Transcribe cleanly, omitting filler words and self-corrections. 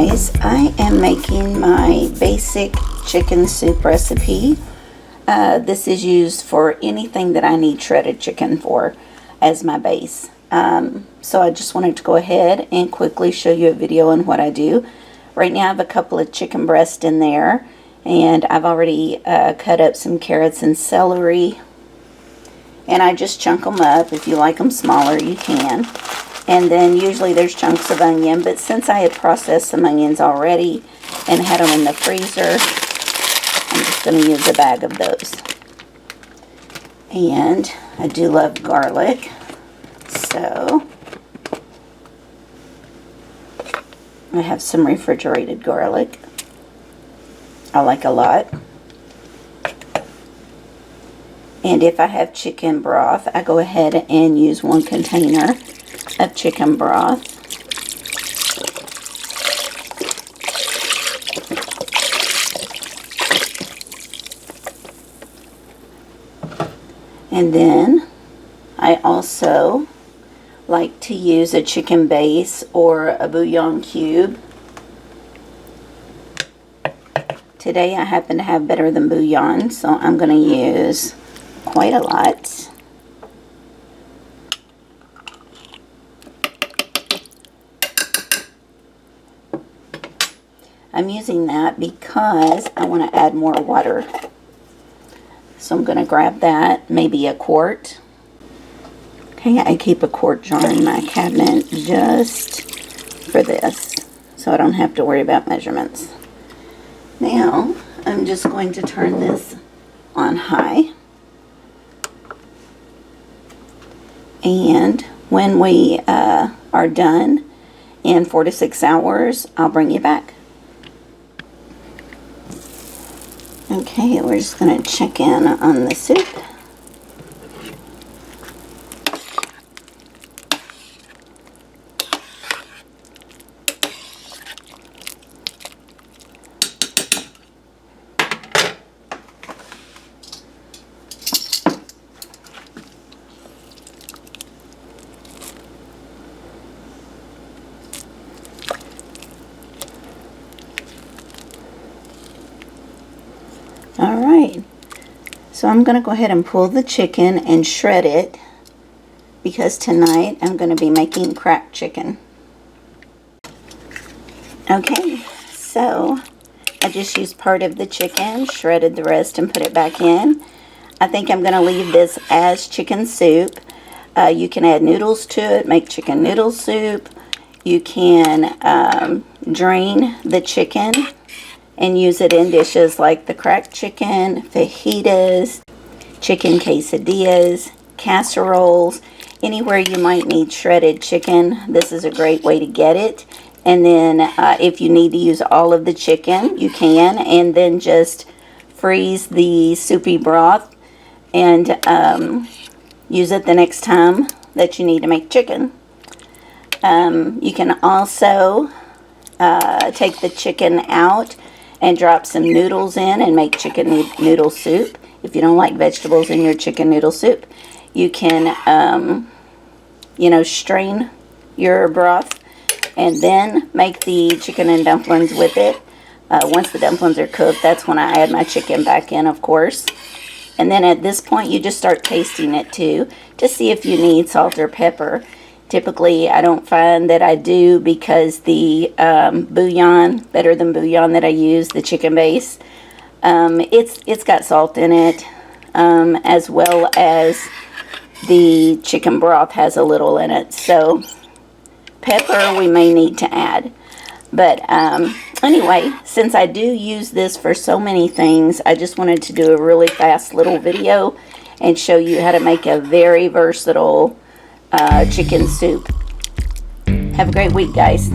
guys, I am making my basic chicken soup recipe. This is used for anything that I need shredded chicken for as my base. So I just wanted to go ahead and quickly show you a video on what I do. Right now I have a couple of chicken breasts in there, and I've already cut up some carrots and celery, and I just chunk them up. If you like them smaller, you can. And then usually there's chunks of onion, but since I had processed some onions already and had them in the freezer, I'm just going to use a bag of those. And I do love garlic, so I have some refrigerated garlic. I like a lot. And if I have chicken broth, I go ahead and use 1 container of chicken broth. And then I also like to use a chicken base or a bouillon cube. Today I happen to have Better Than Bouillon, so I'm going to use quite a lot. I'm using that because I want to add more water. So I'm going to grab that, maybe a quart. Okay, I keep a quart jar in my cabinet just for this, so I don't have to worry about measurements. Now, I'm just going to turn this on high. And when we are done in 4 to 6 hours, I'll bring you back. Okay, we're just going to check in on the soup. Alright, so I'm going to go ahead and pull the chicken and shred it, because tonight I'm going to be making cracked chicken. Okay, so I just used part of the chicken, shredded the rest, and put it back in. I think I'm going to leave this as chicken soup. You can add noodles to it, make chicken noodle soup. You can drain the chicken and use it in dishes like the cracked chicken, fajitas, chicken quesadillas, casseroles, anywhere you might need shredded chicken. This is a great way to get it. And then if you need to use all of the chicken, you can, and then just freeze the soupy broth and use it the next time that you need to make chicken. You can also take the chicken out and drop some noodles in and make chicken noodle soup. If you don't like vegetables in your chicken noodle soup, you can, strain your broth and then make the chicken and dumplings with it. Once the dumplings are cooked, that's when I add my chicken back in, of course. And then at this point, you just start tasting it too to see if you need salt or pepper. Typically, I don't find that I do, because the bouillon, Better Than Bouillon that I use, the chicken base, it's got salt in it, as well as the chicken broth has a little in it. So pepper we may need to add. But anyway, since I do use this for so many things, I just wanted to do a really fast little video and show you how to make a very versatile chicken soup. Have a great week, guys.